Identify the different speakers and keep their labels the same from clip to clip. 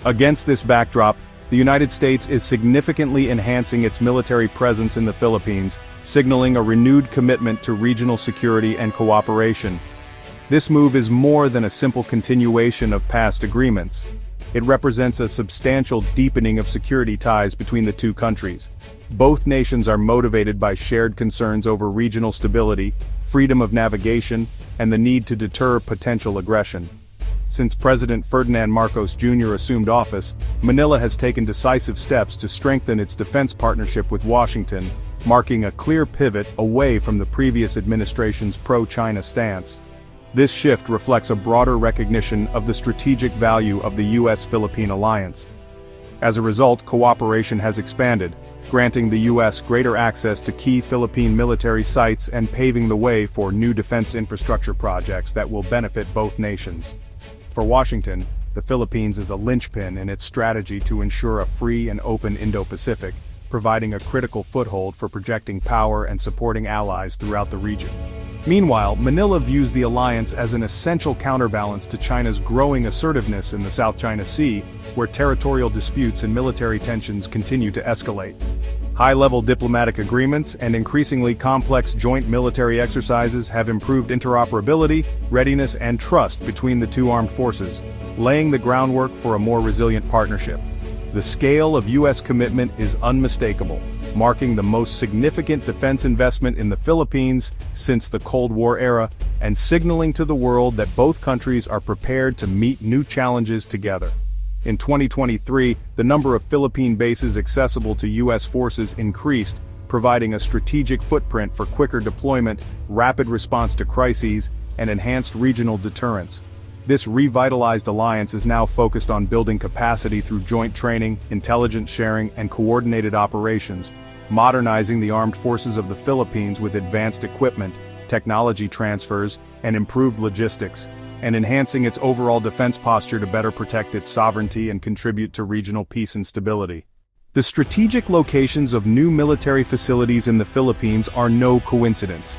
Speaker 1: Against this backdrop, the United States is significantly enhancing its military presence in the Philippines, signaling a renewed commitment to regional security and cooperation. This move is more than a simple continuation of past agreements. It represents a substantial deepening of security ties between the two countries. Both nations are motivated by shared concerns over regional stability, freedom of navigation, and the need to deter potential aggression. Since President Ferdinand Marcos Jr. assumed office, Manila has taken decisive steps to strengthen its defense partnership with Washington, marking a clear pivot away from the previous administration's pro-China stance. This shift reflects a broader recognition of the strategic value of the U.S.-Philippine alliance. As a result, cooperation has expanded, granting the U.S. greater access to key Philippine military sites and paving the way for new defense infrastructure projects that will benefit both nations. For Washington, the Philippines is a linchpin in its strategy to ensure a free and open Indo-Pacific, providing a critical foothold for projecting power and supporting allies throughout the region. Meanwhile, Manila views the alliance as an essential counterbalance to China's growing assertiveness in the South China Sea, where territorial disputes and military tensions continue to escalate. High-level diplomatic agreements and increasingly complex joint military exercises have improved interoperability, readiness, and trust between the two armed forces, laying the groundwork for a more resilient partnership. The scale of U.S. commitment is unmistakable, marking the most significant defense investment in the Philippines since the Cold War era, and signaling to the world that both countries are prepared to meet new challenges together. In 2023, the number of Philippine bases accessible to U.S. forces increased, providing a strategic footprint for quicker deployment, rapid response to crises, and enhanced regional deterrence. This revitalized alliance is now focused on building capacity through joint training, intelligence sharing, and coordinated operations, modernizing the armed forces of the Philippines with advanced equipment, technology transfers, and improved logistics, and enhancing its overall defense posture to better protect its sovereignty and contribute to regional peace and stability. The strategic locations of new military facilities in the Philippines are no coincidence.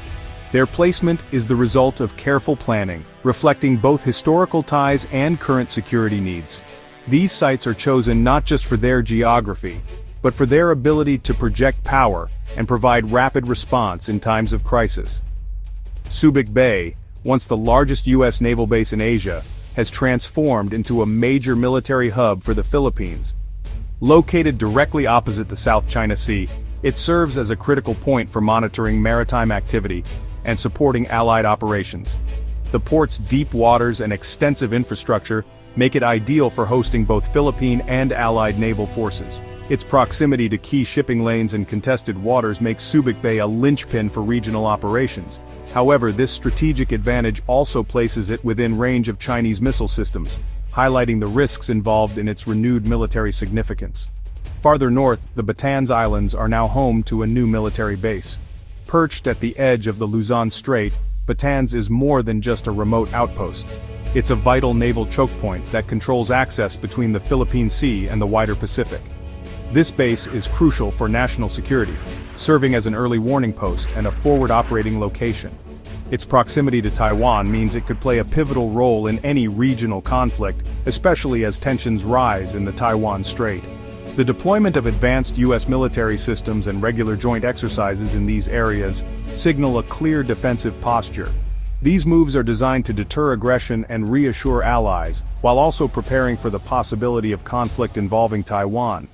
Speaker 1: Their placement is the result of careful planning, reflecting both historical ties and current security needs. These sites are chosen not just for their geography, but for their ability to project power and provide rapid response in times of crisis. Subic Bay, once the largest U.S. naval base in Asia, has transformed into a major military hub for the Philippines. Located directly opposite the South China Sea, it serves as a critical point for monitoring maritime activity and supporting allied operations. The port's deep waters and extensive infrastructure make it ideal for hosting both Philippine and allied naval forces. Its proximity to key shipping lanes and contested waters makes Subic Bay a linchpin for regional operations. However, this strategic advantage also places it within range of Chinese missile systems, highlighting the risks involved in its renewed military significance. Farther north, the Batan's Islands are now home to a new military base. Perched at the edge of the Luzon Strait, Batan's is more than just a remote outpost. It's a vital naval choke point that controls access between the Philippine Sea and the wider Pacific. This base is crucial for national security, serving as an early warning post and a forward operating location. Its proximity to Taiwan means it could play a pivotal role in any regional conflict, especially as tensions rise in the Taiwan Strait. The deployment of advanced U.S. military systems and regular joint exercises in these areas signal a clear defensive posture. These moves are designed to deter aggression and reassure allies, while also preparing for the possibility of conflict involving Taiwan.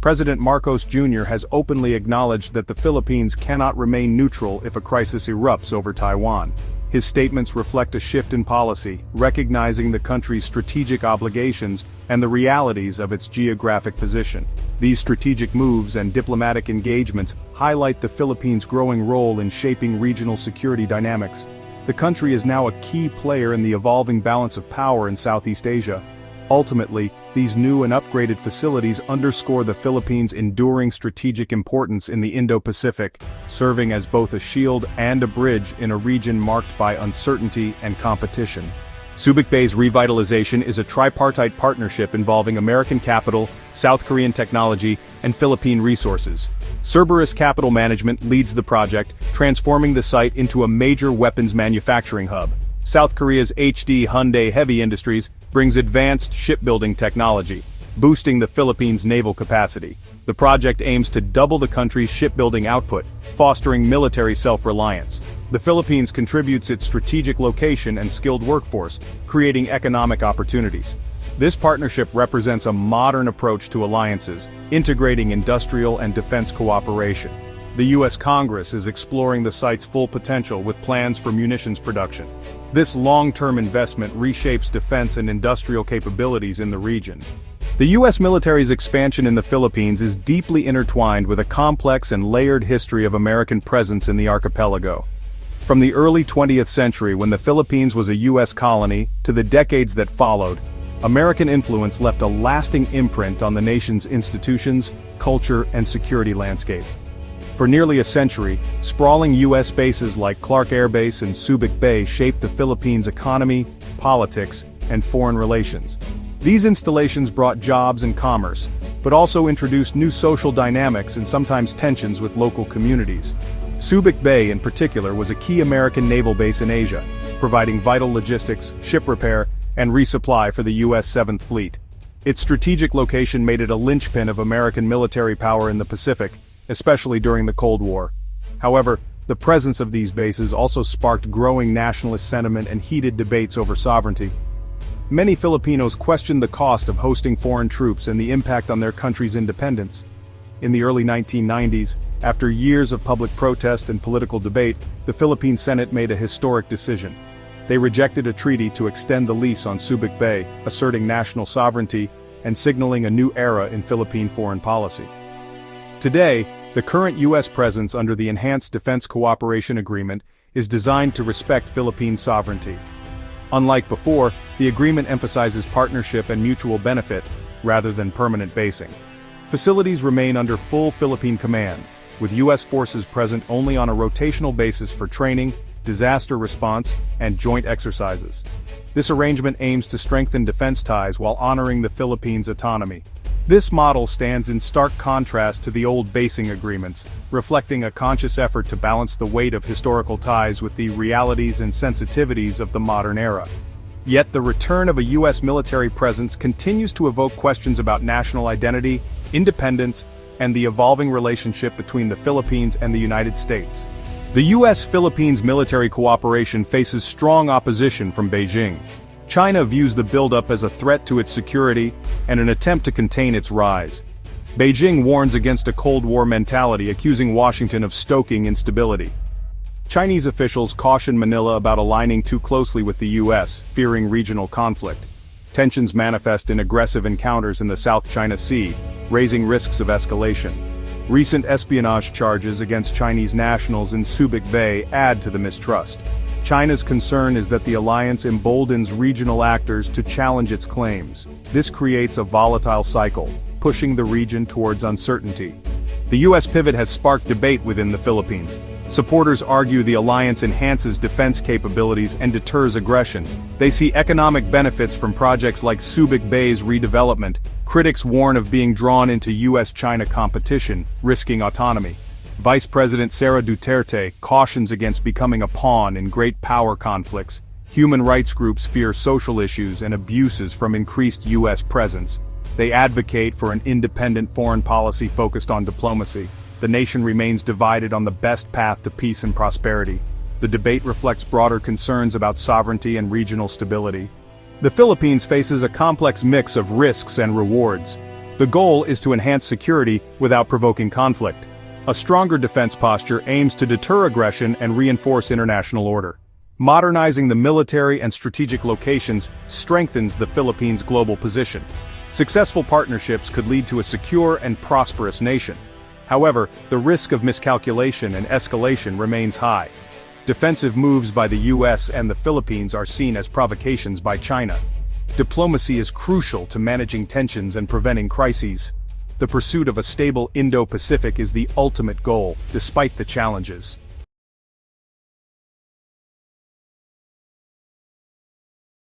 Speaker 1: President Marcos Jr. has openly acknowledged that the Philippines cannot remain neutral if a crisis erupts over Taiwan. His statements reflect a shift in policy, recognizing the country's strategic obligations and the realities of its geographic position. These strategic moves and diplomatic engagements highlight the Philippines' growing role in shaping regional security dynamics. The country is now a key player in the evolving balance of power in Southeast Asia. Ultimately, these new and upgraded facilities underscore the Philippines' enduring strategic importance in the Indo-Pacific, serving as both a shield and a bridge in a region marked by uncertainty and competition. Subic Bay's revitalization is a tripartite partnership involving American capital, South Korean technology, and Philippine resources. Cerberus Capital Management leads the project, transforming the site into a major weapons manufacturing hub. South Korea's HD Hyundai Heavy Industries brings advanced shipbuilding technology. boosting the Philippines' naval capacity. The project aims to double the country's shipbuilding output, fostering military self-reliance. The Philippines contributes its strategic location and skilled workforce, creating economic opportunities. This partnership represents a modern approach to alliances, integrating industrial and defense cooperation. The U.S. Congress is exploring the site's full potential with plans for munitions production. This long-term investment reshapes defense and industrial capabilities in the region. The U.S. military's expansion in the Philippines is deeply intertwined with a complex and layered history of American presence in the archipelago. From the early 20th century, when the Philippines was a U.S. colony, to the decades that followed, American influence left a lasting imprint on the nation's institutions, culture, and security landscape. For nearly a century, sprawling U.S. bases like Clark Air Base and Subic Bay shaped the Philippines' economy, politics, and foreign relations. These installations brought jobs and commerce, but also introduced new social dynamics and sometimes tensions with local communities. Subic Bay, in particular, was a key American naval base in Asia, providing vital logistics, ship repair, and resupply for the U.S. 7th Fleet. Its strategic location made it a linchpin of American military power in the Pacific, especially during the Cold War. However, the presence of these bases also sparked growing nationalist sentiment and heated debates over sovereignty. Many Filipinos questioned the cost of hosting foreign troops and the impact on their country's independence. In the early 1990s, after years of public protest and political debate, the Philippine Senate made a historic decision. They rejected a treaty to extend the lease on Subic Bay, asserting national sovereignty and signaling a new era in Philippine foreign policy. Today, the current U.S. presence under the Enhanced Defense Cooperation Agreement is designed to respect Philippine sovereignty. Unlike before, the agreement emphasizes partnership and mutual benefit, rather than permanent basing. Facilities remain under full Philippine command, with U.S. forces present only on a rotational basis for training, disaster response, and joint exercises. This arrangement aims to strengthen defense ties while honoring the Philippines' autonomy. This model stands in stark contrast to the old basing agreements, reflecting a conscious effort to balance the weight of historical ties with the realities and sensitivities of the modern era. Yet the return of a U.S. military presence continues to evoke questions about national identity, independence, and the evolving relationship between the Philippines and the United States. The U.S.-Philippines military cooperation faces strong opposition from Beijing. China views the buildup as a threat to its security and an attempt to contain its rise. Beijing warns against a Cold War mentality, accusing Washington of stoking instability. Chinese officials caution Manila about aligning too closely with the U.S., fearing regional conflict. Tensions manifest in aggressive encounters in the South China Sea, raising risks of escalation. Recent espionage charges against Chinese nationals in Subic Bay add to the mistrust. China's concern is that the alliance emboldens regional actors to challenge its claims. This creates a volatile cycle, pushing the region towards uncertainty. The U.S. pivot has sparked debate within the Philippines. Supporters argue the alliance enhances defense capabilities and deters aggression. They see economic benefits from projects like Subic Bay's redevelopment. Critics warn of being drawn into U.S.-China competition, risking autonomy. Vice President Sara Duterte cautions against becoming a pawn in great power conflicts. Human rights groups fear social issues and abuses from increased U.S. presence. They advocate for an independent foreign policy focused on diplomacy. The nation remains divided on the best path to peace and prosperity. The debate reflects broader concerns about sovereignty and regional stability. The Philippines faces a complex mix of risks and rewards. The goal is to enhance security without provoking conflict. A stronger defense posture aims to deter aggression and reinforce international order. Modernizing the military and strategic locations strengthens the Philippines' global position. Successful partnerships could lead to a secure and prosperous nation. However, the risk of miscalculation and escalation remains high. Defensive moves by the U.S. and the Philippines are seen as provocations by China. Diplomacy is crucial to managing tensions and preventing crises. The pursuit of a stable Indo-Pacific is the ultimate goal, despite the challenges.